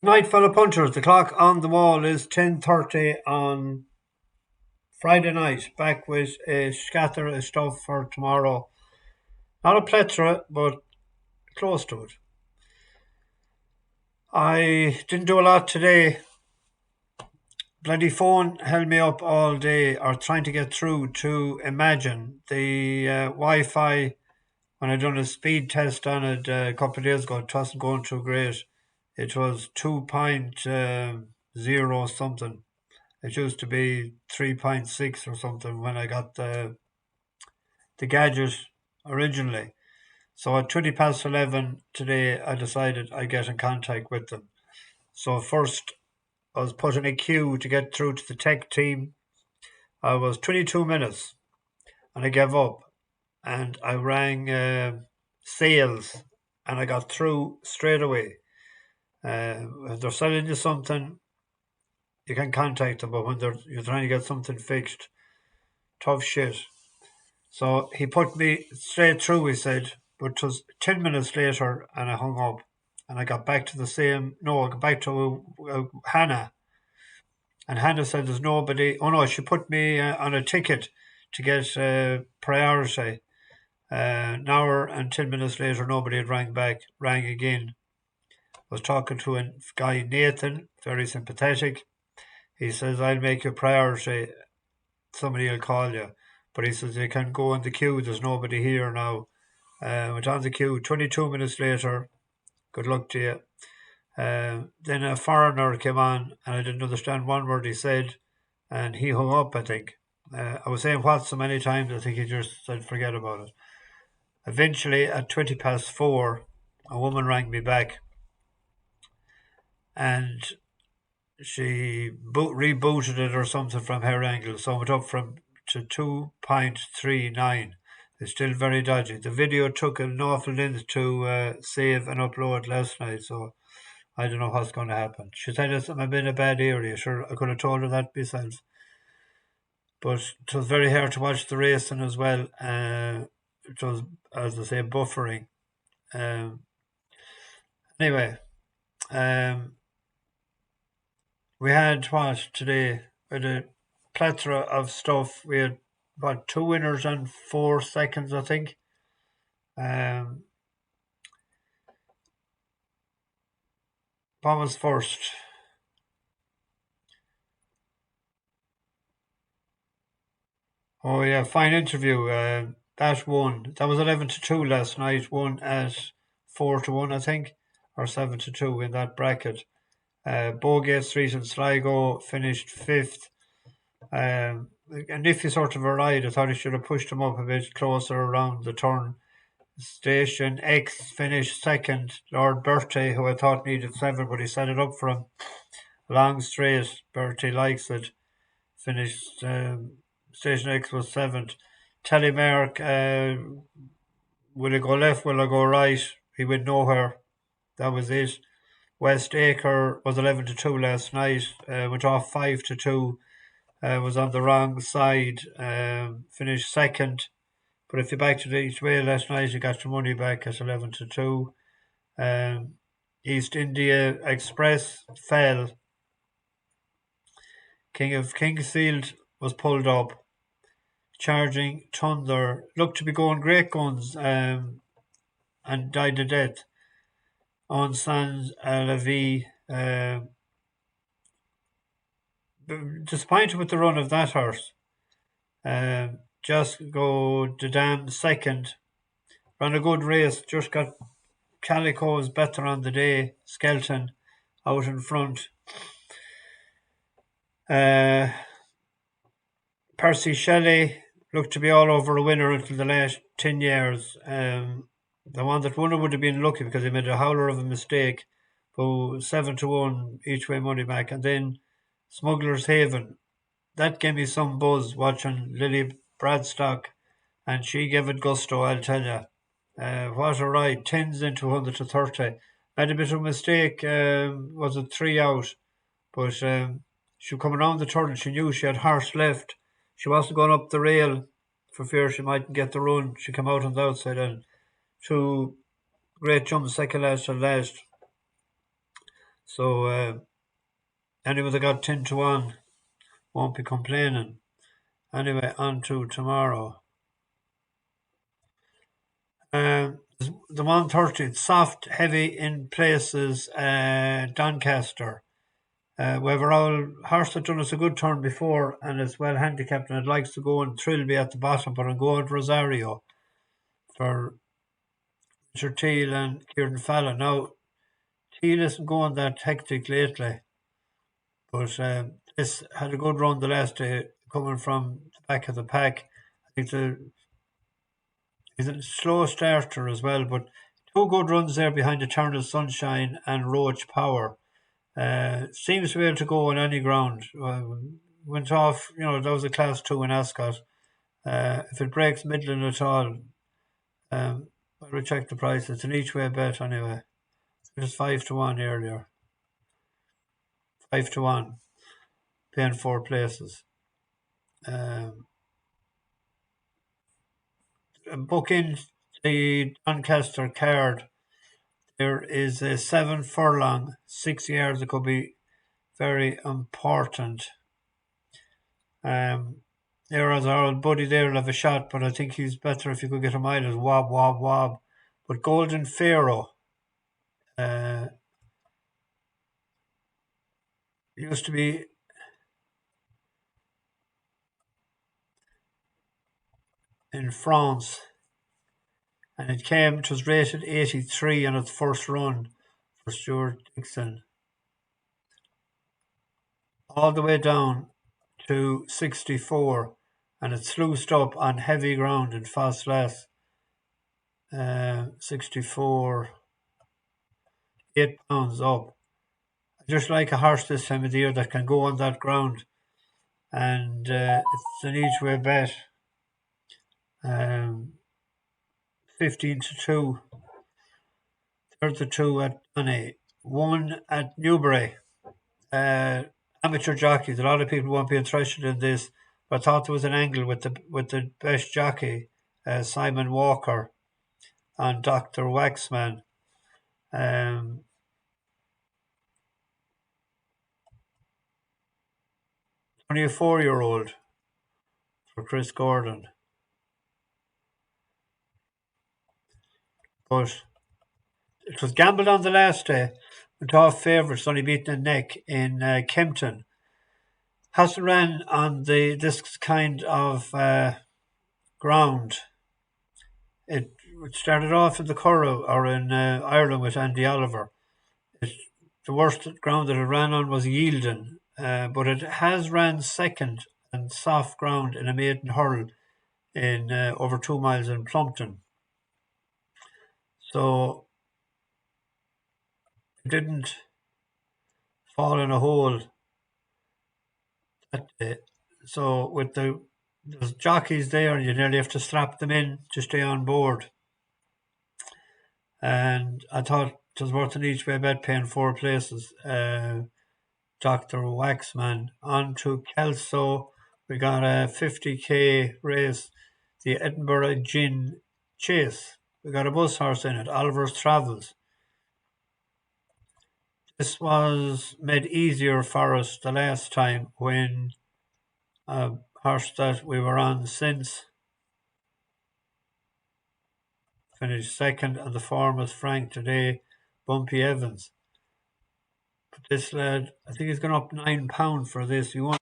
Night, fellow punchers. The clock on the wall is 10:30 on Friday night. Back with a scatter of stuff for tomorrow. Not a plethora, but close to it. I didn't do a lot today. Bloody phone held me up all day, or trying to get through to Imagine. The Wi-Fi, when I done a speed test on it a couple of days ago, it wasn't going too great. It was 2.0 something. It used to be 3.6 or something when I got the gadget originally. So at 20 past 11 today, I decided I'd get in contact with them. So first, I was put in a queue to get through to the tech team. I was 22 minutes and I gave up and I rang sales and I got through straight away. If they're selling you something, you can contact them, but when you're trying to get something fixed, tough shit. So he put me straight through, he said, but it was 10 minutes later and I hung up. And I got back to the same, no, I got back to Hannah. And Hannah said there's nobody. Oh no, she put me on a ticket to get priority. An hour and 10 minutes later, nobody had rang back, rang again. I was talking to a guy, Nathan, very sympathetic. He says, I'll make you priority. Somebody will call you. But he says, you can go in the queue. There's nobody here now. Went on the queue. 22 minutes later, good luck to you. Then a foreigner came on, and I didn't understand one word he said, and he hung up, I think. I was saying what so many times, I think he just said, forget about it. Eventually, at 20 past 4, a woman rang me back, and she rebooted it or something from her angle, so it went up from to 2.39. It's still very dodgy. The video took an awful length to save and upload last night, so I don't know what's going to happen. She said I'm in a bad area. Sure, I could have told her that myself. But it was very hard to watch the racing as well. It was, as I say, buffering. Um, anyway, um, we had what today? We had a plethora of stuff. We had about two winners and 4 seconds, I think. Um, what was first? Oh yeah, fine interview. That won. That was 11-2 last night. Won at 4-1, I think, or 7-2 in that bracket. Bogate Street and Sligo finished fifth. A nifty sort of a ride. I thought he should have pushed him up a bit closer around the turn. Station X finished second. Lord Bertie, who I thought needed 7, but he set it up for him. Long straight. Bertie likes it. Finished. Station X was seventh. Telemark, will it go left? Will it go right? He went nowhere. That was it. West Acre was 11-2 last night. Went off 5-2. Was on the wrong side. Finished second. But if you backed it each way last night, you got your money back at 11-2. Um, East India Express fell. King of Kingsfield was pulled up. Charging Thunder looked to be going great guns and died a death. On Sans La Vie, disappointed with the run of that horse. Just go the damn second. Ran a good race, just got Calico's better on the day. Skelton out in front. Percy Shelley looked to be all over a winner until the last 10 years. The one that won it would have been lucky because he made a howler of a mistake. But 7-1 each way money back. And then Smuggler's Haven. That gave me some buzz watching Lily Bradstock. And she gave it gusto, I'll tell you. What a ride. 10s into 100-30. Made a bit of a mistake. Was it 3 out? But she come around the turn and she knew she had horse left. She wasn't going up the rail for fear she mightn't get the run. She came out on the outside and two great jumps, second last and last. So anyone that got 10 to 1 won't be complaining. Anyway, on to tomorrow. The 130, it's soft, heavy in places, Doncaster. We have our old horse that done us a good turn before and is well handicapped and it likes to go and Trilby at the bottom, but I'm going to Rosario for Richard Teal and Kieran Fallon. Now, Teal isn't going that hectic lately, but this had a good run the last day coming from the back of the pack. I think he's a slow starter as well, but two good runs there behind Eternal Sunshine and Roach Power. Seems to be able to go on any ground. Went off, that was a class 2 in Ascot. If it breaks Midland at all, I'll check the price. It's an each way bet anyway. It was 5 to 1 earlier. 5 to 1, paying 4 places. Book in the Doncaster card. There is a 7 furlong, 6 yards. It could be very important. There's our old buddy there will have a shot, but I think he's better if you could get a mile as wob, wob, wob. But Golden Pharaoh used to be in France, and it was rated 83 on its first run for Stuart Dixon, all the way down to 64, and it sluiced up on heavy ground in Fastlass. 64, 8 pounds up. I just like a horse this time of the year that can go on that ground, and it's an each way bet. 15 to 2. There's the 2 at Moonee. 1 at Newbury. Amateur jockeys. A lot of people won't be interested in this, but I thought there was an angle with the best jockey, Simon Walker, and Dr. Waksman. Only a 4-year-old for Chris Gordon. But it was gambled on the last day. Went off favourites, only beaten a neck in Kempton. Hasn't ran on this kind of ground. It started off in the Curragh or in Ireland with Andy Oliver. The worst ground that it ran on was Yielden, but it has ran second and soft ground in a maiden hurl in over 2 miles in Plumpton. So it didn't fall in a hole that day. So with there's jockeys there, and you nearly have to strap them in to stay on board. And I thought it was worth an each way bet paying 4 places. Dr. Waksman. On to Kelso. We got a 50k race, the Edinburgh Gin Chase. We got a bus horse in it, Oliver's Travels. This was made easier for us the last time when a horse that we were on since finished second, and the form was Frank today, Bumpy Evans. But this lad, I think he's gone up £9 for this. You want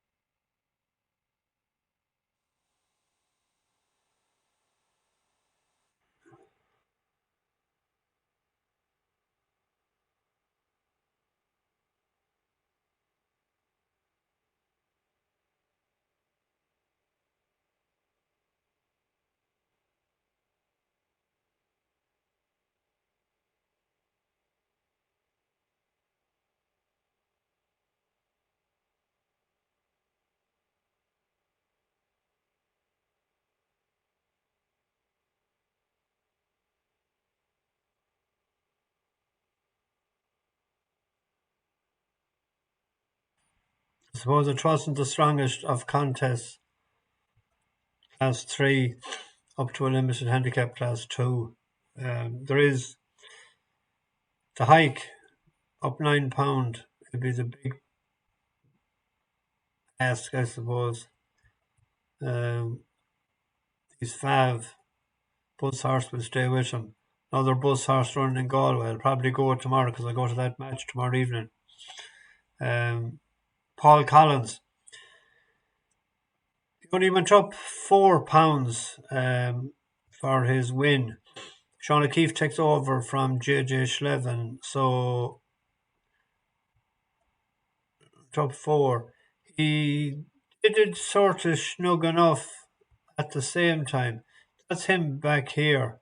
I suppose it wasn't the strongest of contests. Class 3 up to a limited handicap class 2. There is the hike up £9. It'd be the big ask, I suppose. He's Fav. Bus horse will stay with him. Another bus horse running in Galway. I'll probably go tomorrow because I go to that match tomorrow evening. Paul Collins. He only went up £4 for his win. Sean O'Keefe takes over from JJ Schlevin, so top four. He did it sort of snug enough at the same time. That's him back here.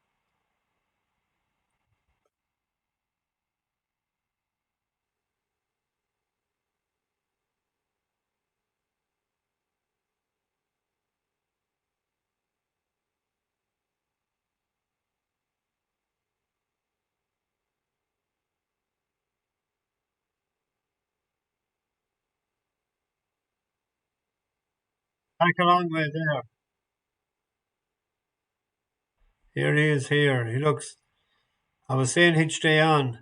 Back a long way there. Here he is here. He looks, I was saying he'd stay on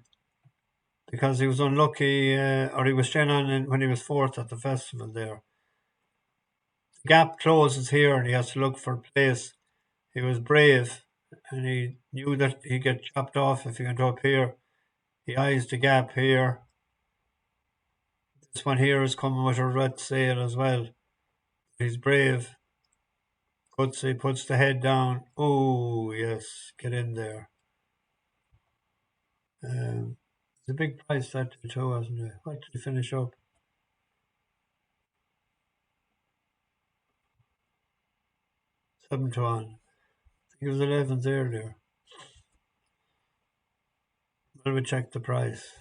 because he was unlucky, or he was staying on when he was fourth at the festival there. The gap closes here and he has to look for place. He was brave and he knew that he'd get chopped off if he went up here. He eyes the gap here. This one here is coming with a red sail as well. He's brave. Gutsy puts the head down. Oh, yes, get in there. It's a big price that too, wasn't it? What did he finish up? 7 to 1. I think it was 11th earlier. Let me check the price.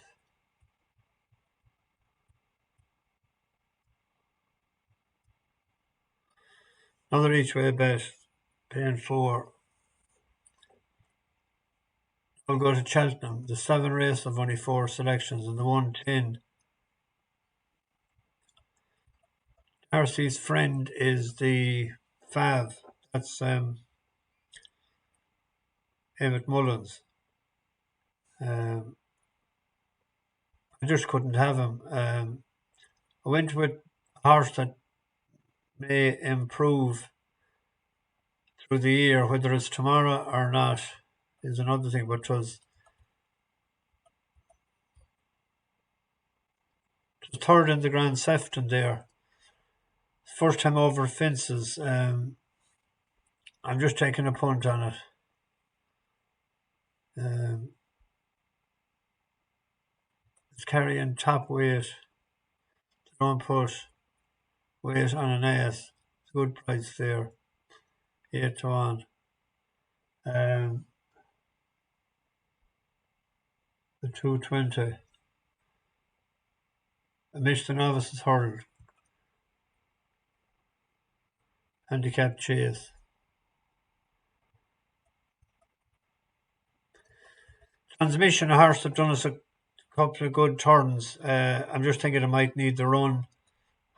Another each way bet, paying 4. I'll go to Cheltenham. The 7 race of only 4 selections and the 110. RC's friend is the Fav. That's Emmett Mullins. I just couldn't have him. I went with a horse that may improve through the year. Whether it's tomorrow or not is another thing, but it was third in the Grand Sefton there. First time over fences. I'm just taking a punt on it. It's carrying top weight. Don't put weight on an ace. It's a good price there. 8 to 1. The 220. A Mr. Novice's hurdle. Handicap chase. Transmission, a horse that done us a couple of good turns. I'm just thinking it might need the run.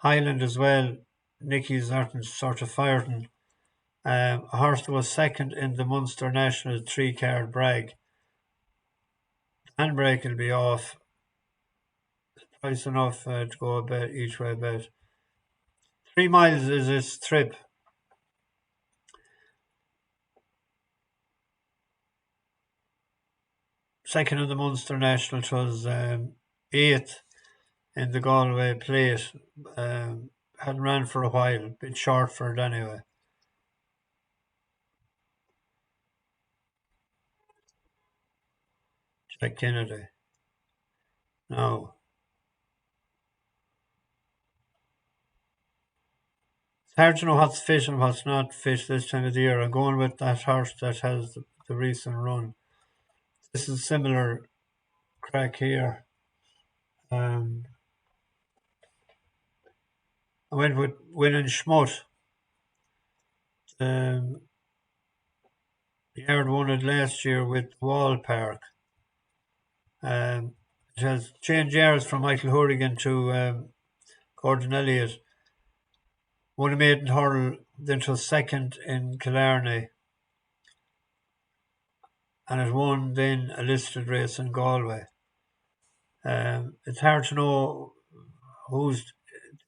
Highland as well. Nicky's sort of firing. A horse that was second in the Munster National 3-card brag. Handbrake will be off. Price enough to go a bet each way bet. 3 miles is his trip. Second in the Munster National, it was 8th in the Galway plate. Hadn't ran for a while, bit short for it anyway. Jack Kennedy. Now, it's hard to know what's fit and what's not fit this time of the year. I'm going with that horse that has the recent run. This is similar crack here. I went with winning Smut. The yard won it last year with Wall Park. It has changed yards from Michael Hourigan to Gordon Elliott. Won a maiden hurdle, then to second in Killarney. And it won then a listed race in Galway. It's hard to know who's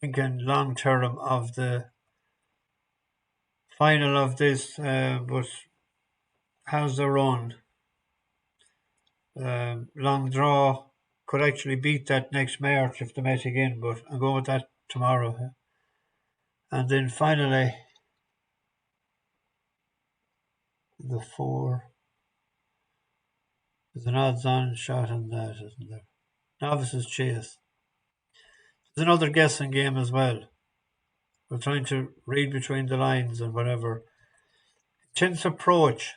thinking long term of the final of this, but has their own long draw. Could actually beat that next March if they met again, but I'm going with that tomorrow. And then finally, the 4. There's an odds-on shot on that, isn't there? Novices Chase. There's another guessing game as well. We're trying to read between the lines and whatever. Intense approach.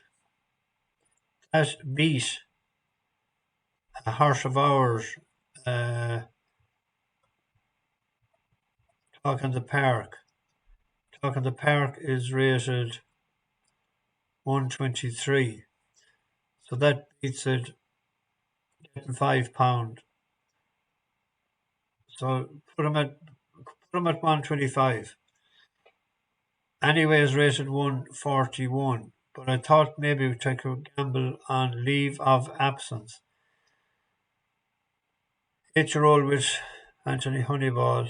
That beat a horse of ours. Talk in the Park. Talk in the Park is rated 123. So that beats it getting £5. So put him at 125. Anyway, is rated 141. But I thought maybe we'd take a gamble on leave of absence. 8-year-old with Anthony Honeyball.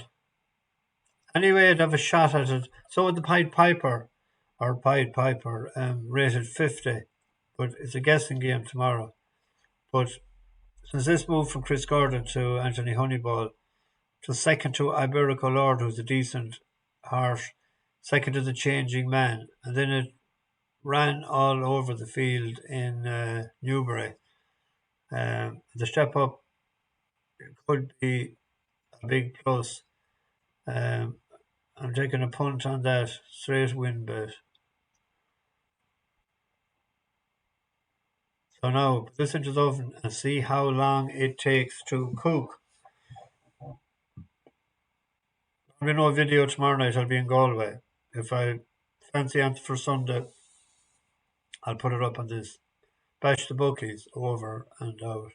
Anyway, I'd have a shot at it. So would the Pied Piper, rated 50. But it's a guessing game tomorrow. But since this moved from Chris Gordon to Anthony Honeyball, to second to Iberico Lord, who's a decent horse, second to the Changing Man, and then it ran all over the field in Newbury. The step up could be a big plus. I'm taking a punt on that straight win bet. So now put this into the oven and see how long it takes to cook. There'll be no video tomorrow night. I'll be in Galway. If I fancy it for Sunday, I'll put it up on this. Bash the bookies over and out.